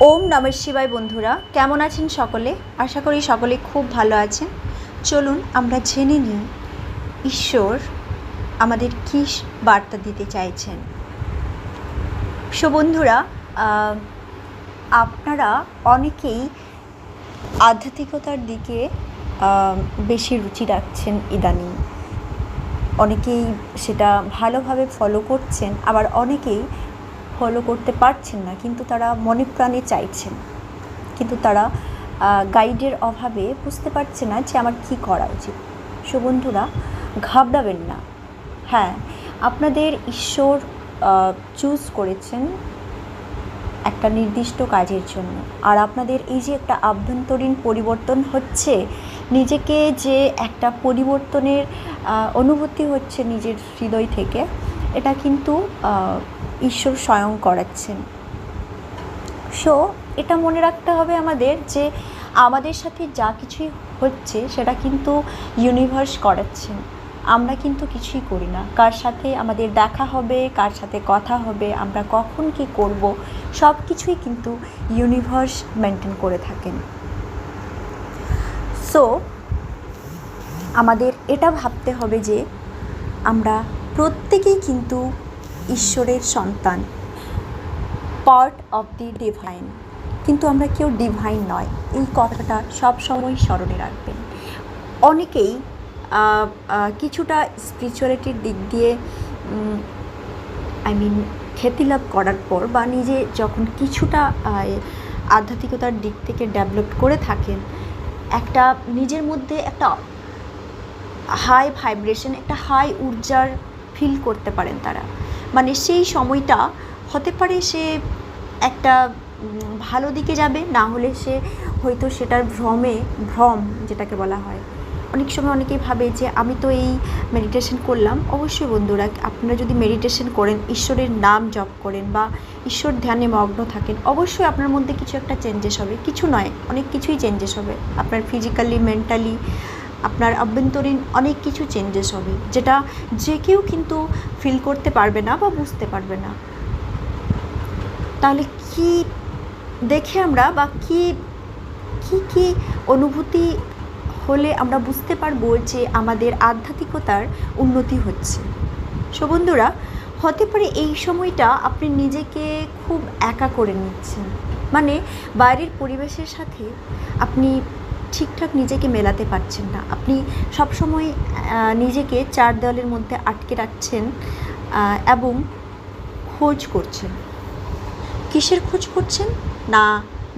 ওম নমঃ শিবায়। বন্ধুরা কেমন আছেন সকলে? আশা করি সকলে খুব ভালো আছেন। চলুন আমরা জেনে নিই ঈশ্বর আমাদের কী বার্তা দিতে চাইছেন। সো বন্ধুরা, আপনারা অনেকেই আধ্যাত্মিকতার দিকে বেশি রুচি রাখছেন ইদানিং। অনেকেই সেটা ভালোভাবে ফলো করছেন, আবার অনেকেই ফলো করতে পারছেন না, কিন্তু তারা মনে প্রাণে চাইছেন, কিন্তু তারা গাইডের অভাবে বুঝতে পারছে না যে আমার কী করা উচিত। সো বন্ধুরা, ঘাবড়াবেন না। হ্যাঁ, আপনাদের ঈশ্বর চুজ করেছেন একটা নির্দিষ্ট কাজের জন্য। আর আপনাদের এই যে একটা আভ্যন্তরীণ পরিবর্তন হচ্ছে, নিজেকে যে একটা পরিবর্তনের অনুভূতি হচ্ছে নিজের হৃদয় থেকে, এটা কিন্তু ঈশ্বর স্বয়ং করাচ্ছেন। সো এটা মনে রাখতে হবে আমাদের যে আমাদের সাথে যা কিছুই হচ্ছে সেটা কিন্তু ইউনিভার্স করাচ্ছেন। আমরা কিন্তু কিছুই করি না। কার সাথে আমাদের দেখা হবে, কার সাথে কথা হবে, আমরা কখন কী করব, সব কিছুই কিন্তু ইউনিভার্স মেনটেন করে থাকেন। সো আমাদের এটা ভাবতে হবে যে আমরা প্রত্যেকেই কিন্তু ঈশ্বরের সন্তান, পার্ট অফ দি ডিভাইন, কিন্তু আমরা কেউ ডিভাইন নয়। এই কথাটা সবসময় স্মরণে রাখবেন। অনেকেই কিছুটা স্পিরিচুয়ালিটির দিক দিয়ে খ্যাতি লাভ করার পর, বা নিজে যখন কিছুটা আধ্যাত্মিকতার দিক থেকে ডেভেলপ করে থাকেন, একটা নিজের মধ্যে একটা হাই ভাইব্রেশন, একটা হাই ঊর্জার ফিল করতে পারেন তারা। মানে সেই সময়টা হতে পারে সে একটা ভালো দিকে যাবে, না হলে সে হয়তো সেটার ভ্রম যেটাকে বলা হয়। অনেক সময় অনেকেই ভাবে যে আমি তো এই মেডিটেশন করলাম। অবশ্যই বন্ধুরা, আপনারা যদি মেডিটেশন করেন, ঈশ্বরের নাম জপ করেন বা ঈশ্বর ধ্যানে মগ্ন থাকেন, অবশ্যই আপনার মধ্যে কিছু একটা চেঞ্জেস হবে। কিছু নয়, অনেক কিছুই চেঞ্জেস হবে। আপনার ফিজিক্যালি, মেন্টালি, আপনার আভ্যন্তরীণ অনেক কিছু চেঞ্জেস হবে, যেটা যে কেউ কিন্তু ফিল করতে পারবে না বা বুঝতে পারবে না। তাহলে কি দেখে আমরা, বা কি অনুভূতি হলে আমরা বুঝতে পারবো যে আমাদের আধ্যাত্মিকতার উন্নতি হচ্ছে? সো বন্ধুরা, হতে পারে এই সময়টা আপনি নিজেকে খুব একা করে নিচ্ছেন। মানে বাইরের পরিবেশের সাথে আপনি ঠিকঠাক নিজেকে মেলাতে পারছেন না। আপনি সবসময় নিজেকে চার দেওয়ালের মধ্যে আটকে রাখছেন এবং খোঁজ করছেন। কিসের খোঁজ করছেন? না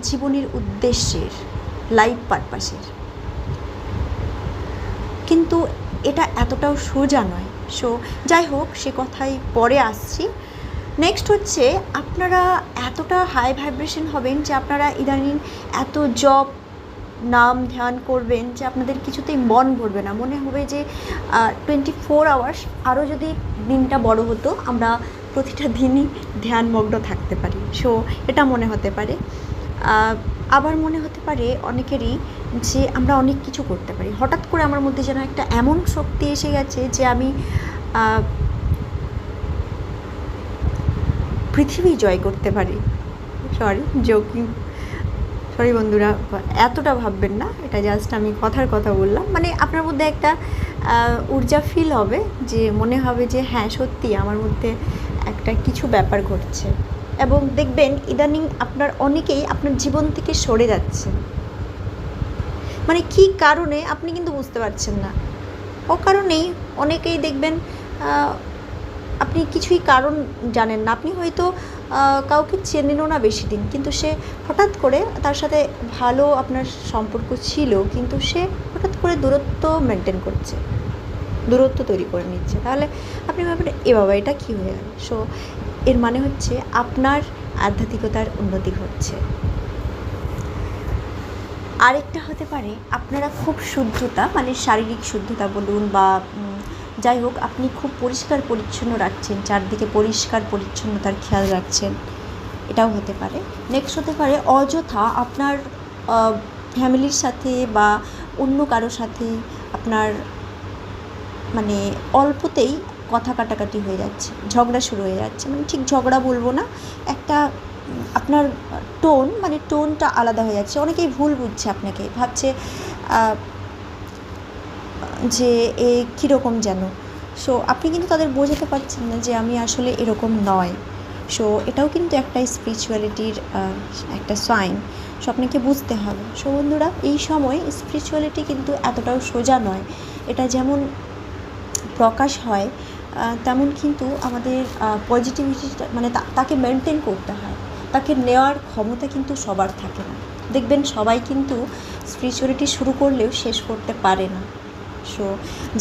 জীবনের উদ্দেশ্যের, লাইফ পারপাসের। কিন্তু এটা এতটাও সোজা নয়। সো যাই হোক, সে কথাই পরে আসছি। নেক্সট হচ্ছে, আপনারা এতটা হাই ভাইব্রেশন হবেন যে আপনারা ইদানিং এত জপ, নাম, ধ্যান করবেন যে আপনাদের কিছুতেই মন ভরবে না। মনে হবে যে 24 আওয়ার্স, আরও যদি দিনটা বড় হতো, আমরা প্রতিটা দিনই ধ্যানমগ্ন থাকতে পারি। সো এটা মনে হতে পারে। আবার মনে হতে পারে অনেকেরই যে আমরা অনেক কিছু করতে পারি। হঠাৎ করে আমার মধ্যে যেন একটা এমন শক্তি এসে গেছে যে আমি পৃথিবী জয় করতে পারি। সরি বন্ধুরা, এতটা ভাববেন না, এটা জাস্ট আমি কথার কথা বললাম। মানে আপনার মধ্যে একটা ঊর্জা ফিল হবে, যে মনে হবে যে হ্যাঁ সত্যি আমার মধ্যে একটা কিছু ব্যাপার ঘটছে। এবং দেখবেন ইদানিং আপনার অনেকেই আপনার জীবন থেকে সরে যাচ্ছেন। মানে কী কারণে আপনি কিন্তু বুঝতে পারছেন না। অকারণেই অনেকেই দেখবেন আপনি কিছুই কারণ জানেন না। আপনি হয়তো কাউকে চেনেনও না বেশি দিন, কিন্তু সে হঠাৎ করে, তার সাথে ভালো আপনার সম্পর্ক ছিল, কিন্তু সে হঠাৎ করে দূরত্ব মেনটেন করছে, দূরত্ব তৈরি করে নিচ্ছে। তাহলে আপনি ভাবেন এ বাবা, এটা কী হয়ে গেল? সো এর মানে হচ্ছে আপনার আধ্যাত্মিকতার উন্নতি হচ্ছে। আরেকটা হতে পারে, আপনারা খুব শুদ্ধতা, মানে শারীরিক শুদ্ধতা বলুন বা যাই হোক, আপনি খুব পরিষ্কার পরিচ্ছন্ন রাখছেন, চারদিকে পরিষ্কার পরিচ্ছন্নতার খেয়াল রাখছেন, এটাও হতে পারে। নেক্সট হতে পারে, অযথা আপনার ফ্যামিলির সাথে বা অন্য কারো সাথে আপনার মানে অল্পতেই কথা কাটাকাটি হয়ে যাচ্ছে, ঝগড়া শুরু হয়ে যাচ্ছে। মানে ঠিক ঝগড়া বলবো না, একটা আপনার টোনটা আলাদা হয়ে যাচ্ছে। অনেকেই ভুল বুঝছে আপনাকে, ভাবছে যে এ কীরকম যেন। সো আপনি কিন্তু তাদের বোঝাতে পারছেন না যে আমি আসলে এরকম নয়। সো এটাও কিন্তু একটা স্পিরিচুয়ালিটির একটা সাইন। সো আপনাকে বুঝতে হবে। সো বন্ধুরা, এই সময় স্পিরিচুয়ালিটি কিন্তু এতটাও সোজা নয়। এটা যেমন প্রকাশ হয় তেমন কিন্তু আমাদের পজিটিভিটিটা মানে তাকে মেনটেন করতে হয়। তাকে নেওয়ার ক্ষমতা কিন্তু সবার থাকে না। দেখবেন সবাই কিন্তু স্পিরিচুয়ালিটি শুরু করলেও শেষ করতে পারে না। সো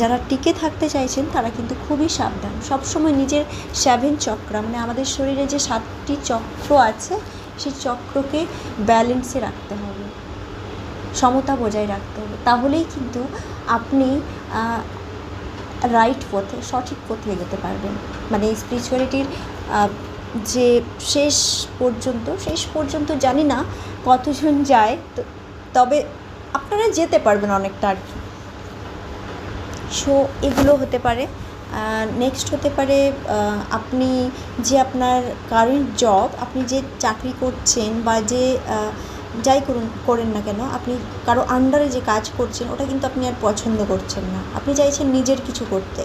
যারা টিকে থাকতে চাইছেন তারা কিন্তু খুবই সাবধান। সবসময় নিজের 7 চক্র মানে আমাদের শরীরে যে 7টি চক্র আছে সেই চক্রকে ব্যালেন্সে রাখতে হবে, সমতা বজায় রাখতে হবে। তাহলেই কিন্তু আপনি রাইট পথে, সঠিক পথে এগোতে পারবেন। মানে স্পিরিচুয়ালিটির যে শেষ পর্যন্ত জানি না কতজন যায়, তবে আপনারা যেতে পারবেন অনেকটা আর কি। সো এগুলো হতে পারে। নেক্সট হতে পারে আপনি যে আপনার কারেন্ট জব, আপনি যে চাকরি করছেন বা যে যাই করেন না কেন, আপনি কারো আন্ডারে যে কাজ করছেন ওটা কিন্তু আপনি আর পছন্দ করছেন না। আপনি চাইছেন নিজের কিছু করতে।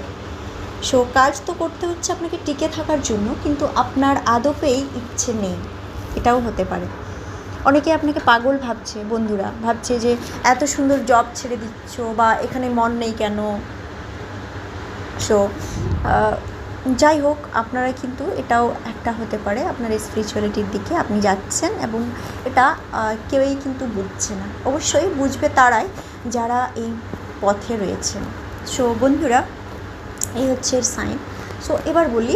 সো কাজ তো করতে হচ্ছে আপনাকে টিকে থাকার জন্য, কিন্তু আপনার আদপেই ইচ্ছে নেই, এটাও হতে পারে। অনেকে আপনাকে পাগল ভাবছে, বন্ধুরা ভাবছে যে এত সুন্দর জব ছেড়ে দিচ্ছ বা এখানে মন নেই কেন। সো যাই হোক, আপনারা কিন্তু এটাও একটা হতে পারে আপনার স্পিরিচুয়ালিটির দিকে আপনি যাচ্ছেন, এবং এটা কেউই কিন্তু বুঝছে না। অবশ্যই বুঝবে তারাই যারা এই পথে রয়েছেন। সো বন্ধুরা, এই হচ্ছে সাইন। সো এবার বলি,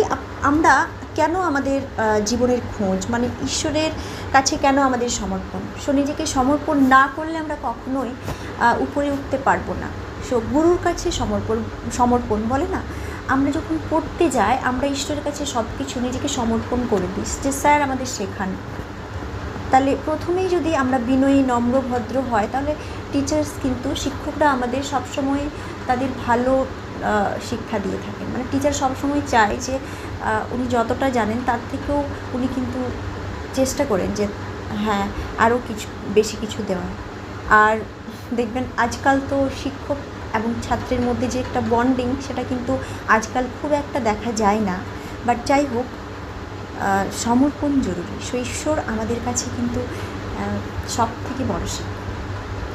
আমরা কেন আমাদের জীবনের খোঁজ, মানে ঈশ্বরের কাছে কেন আমাদের সমর্পণ। সো নিজেকে সমর্পণ না করলে আমরা কখনোই উপরে উঠতে পারবো না। সো গুরুর কাছে সমর্পণ বলে না, আমরা যখন পড়তে যাই আমরা ঈশ্বরের কাছে সব কিছু নিজেকে সমর্পণ করে দিই যে স্যার আমাদের শেখান। তাহলে প্রথমেই যদি আমরা বিনয়ী, নম্র, ভদ্র হয়, তাহলে শিক্ষকরা আমাদের সবসময় তাদের ভালো শিক্ষা দিয়ে থাকেন। মানে টিচার সবসময় চায় যে উনি যতটা জানেন তার থেকেও উনি কিন্তু চেষ্টা করেন যে হ্যাঁ আরও বেশি কিছু দেওয়ার। আর দেখবেন আজকাল তো শিক্ষক এবং ছাত্রের মধ্যে যে একটা বন্ডিং, সেটা কিন্তু আজকাল খুব একটা দেখা যায় না। বাট যাই হোক, সমর্পণ জরুরি। সো ঈশ্বর আমাদের কাছে কিন্তু সব থেকে বড় শিক্ষক।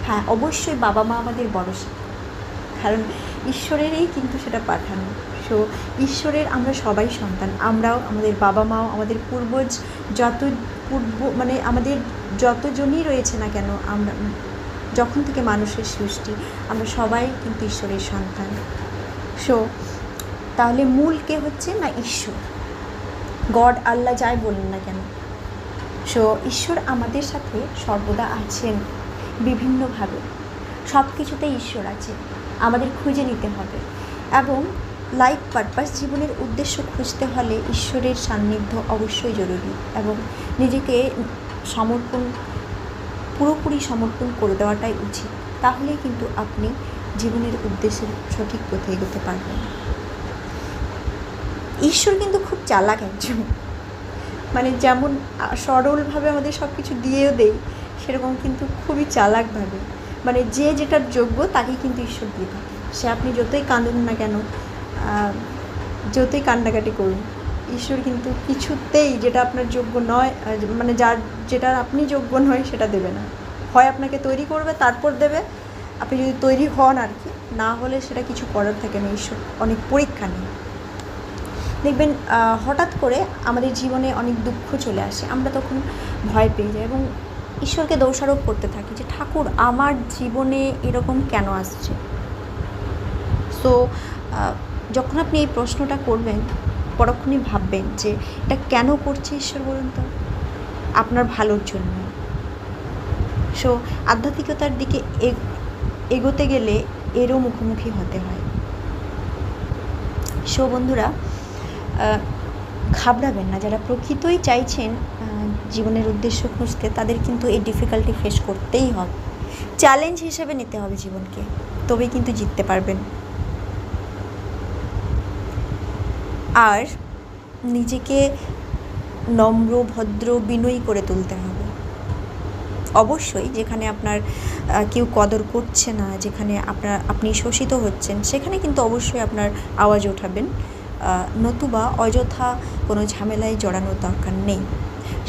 হ্যাঁ, অবশ্যই বাবা মা আমাদের বড় শিক্ষক, কারণ ঈশ্বরেরই কিন্তু সেটা পাঠানো। সো ঈশ্বরের আমরা সবাই সন্তান। আমরাও, আমাদের বাবা মাও, আমাদের পূর্বজ মানে আমাদের যতজনই রয়েছে না কেন, আমরা যখন থেকে মানুষের সৃষ্টি, আমরা সবাই কিন্তু ঈশ্বরের সন্তান। সো তাহলে মূল কে হচ্ছে না ঈশ্বর, গড, আল্লাহ যাই বলেন না কেন। সো ঈশ্বর আমাদের সাথে সর্বদা আছেন বিভিন্নভাবে। সব কিছুতেই ঈশ্বর আছে, আমাদের খুঁজে নিতে হবে। এবং লাইফ পারপাস, জীবনের উদ্দেশ্য খুঁজতে হলে ঈশ্বরের সান্নিধ্য অবশ্যই জরুরি, এবং নিজেকে পুরোপুরি সমর্পণ করে দেওয়াটাই উচিত। তাহলেই কিন্তু আপনি জীবনের উদ্দেশ্যের সঠিক পথে এগোতে পারবেন। ঈশ্বর কিন্তু খুব চালাক একজন, মানে যেমন সরলভাবে আমাদের সব কিছু দিয়েও দেয়, সেরকম কিন্তু খুবই চালাকভাবে, মানে যে যেটার যোগ্য তাকেই কিন্তু ঈশ্বর দিয়ে থাকে। সে আপনি যতই কাঁদুন না কেন, যতই কান্নাকাটি করুন, ঈশ্বর কিন্তু কিছুতেই যেটা আপনার যোগ্য নয়, মানে যেটা আপনি যোগ্য নয় সেটা দেবে না। হয় আপনাকে তৈরি করবে তারপর দেবে, আপনি যদি তৈরি হন আর কি, না হলে সেটা কিছু করার থাকে না। ঈশ্বর অনেক পরীক্ষা নেই। দেখবেন হঠাৎ করে আমাদের জীবনে অনেক দুঃখ চলে আসে, আমরা তখন ভয় পেয়ে যাই এবং ঈশ্বরকে দোষারোপ করতে থাকি যে ঠাকুর আমার জীবনে এরকম কেন আসছে। সো যখন আপনি এই প্রশ্নটা করবেন, পরক্ষণই ভাববেন যে এটা কেন করছে ঈশ্বর বলুন তো, আপনার ভালোর জন্য। সো আধ্যাত্মিকতার দিকে এগোতে গেলে এরও মুখোমুখি হতে হয়। সো বন্ধুরা, ঘাবড়াবেন না। যারা প্রকৃতই চাইছেন জীবনের উদ্দেশ্য খুঁজতে, তাদের কিন্তু এই ডিফিকাল্টি ফেস করতেই হবে, চ্যালেঞ্জ হিসেবে নিতে হবে জীবনকে, তবেই কিন্তু জিততে পারবেন। আর নিজেকে নম্র, ভদ্র, বিনয়ী করে তুলতে হবে। অবশ্যই যেখানে আপনার কেউ কদর করছে না, যেখানে আপনি শোষিত হচ্ছেন, সেখানে কিন্তু অবশ্যই আপনার আওয়াজ ওঠাবেন, নতুবা অযথা কোনো ঝামেলায় জড়ানোর দরকার নেই।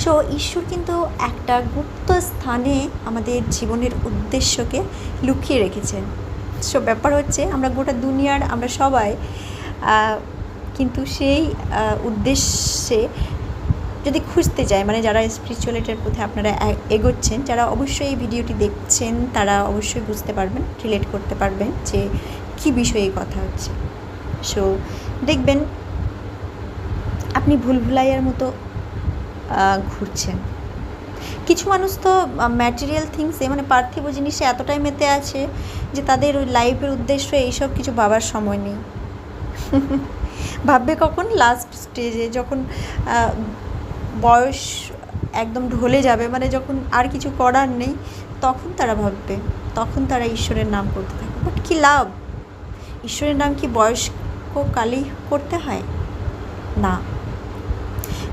সো ঈশ্বর কিন্তু একটা গুপ্ত স্থানে আমাদের জীবনের উদ্দেশ্যকে লুকিয়ে রেখেছেন। সো ব্যাপার হচ্ছে আমরা গোটা দুনিয়ার আমরা সবাই কিন্তু সেই উদ্দেশ্যে যদি খুঁজতে যাই, মানে যারা স্পিরিচুয়ালিটির পথে আপনারা এগোচ্ছেন, যারা অবশ্যই এই ভিডিওটি দেখছেন, তারা অবশ্যই বুঝতে পারবেন, রিলেট করতে পারবেন যে কী বিষয়ে কথা হচ্ছে। সো দেখবেন আপনি ভুলভুলাইয়ার মতো ঘুরছেন। কিছু মানুষ তো ম্যাটেরিয়াল থিংসে, মানে পার্থিব জিনিসে এতটাই মেতে আছে যে তাদের ওই লাইফের উদ্দেশ্য এইসব কিছু ভাবার সময় নেই। ভাববে কখন? লাস্ট স্টেজে, যখন বয়স একদম ঢলে যাবে, মানে যখন আর কিছু করার নেই, তখন তারা ভাববে, তখন তারা ঈশ্বরের নাম করতে থাকবে। বাট কী লাভ? ঈশ্বরের নাম কি বয়স্ককালেই করতে হয়? না,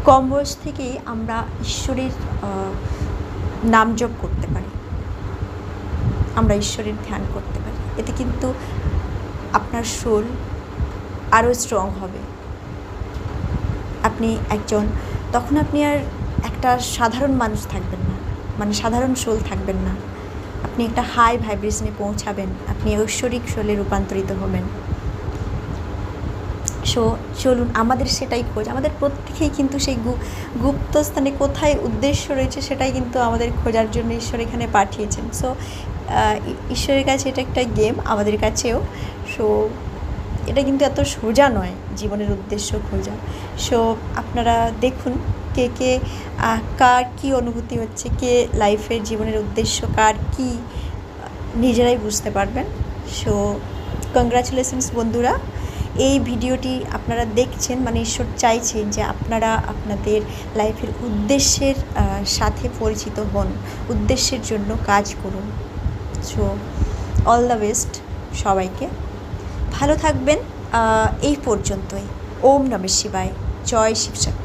কম বয়স থেকেই আমরা ঈশ্বরের নাম জপ করতে পারি, আমরা ঈশ্বরের ধ্যান করতে পারি। এতে কিন্তু আপনার সোল আরও স্ট্রং হবে। তখন আপনি আর একটা সাধারণ মানুষ থাকবেন না, মানে সাধারণ সোল থাকবেন না, আপনি একটা হাই ভাইব্রেশনে পৌঁছাবেন, আপনি ঐশ্বরিক সোলে রূপান্তরিত হবেন। সো চলুন, আমাদের সেটাই খোঁজ, আমাদের প্রত্যেকেই কিন্তু সেই গুপ্ত স্থানে কোথায় উদ্দেশ্য রয়েছে সেটাই কিন্তু আমাদের খোঁজার জন্য ঈশ্বর এখানে পাঠিয়েছেন। সো ঈশ্বরের কাছে এটা একটা গেম, আমাদের কাছেও। সো এটা কিন্তু এত সোজা নয় জীবনের উদ্দেশ্য খোঁজা। সো আপনারা দেখুন কে কার কী অনুভূতি হচ্ছে, কে লাইফের জীবনের উদ্দেশ্য কার কী, নিজেরাই বুঝতে পারবেন। সো কংগ্রাচুলেশনস বন্ধুরা, এই ভিডিওটি আপনারা দেখছেন, মানে ঈশ্বর চাইছেন যে আপনারা আপনাদের লাইফের উদ্দেশ্যের সাথে পরিচিত হন, উদ্দেশ্যের জন্য কাজ করুন। সো অল দ্য বেস্ট সবাইকে, ভালো থাকবেন। এই পর্যন্তই। ওম নমঃ শিবায়, জয় শিব শক্তি।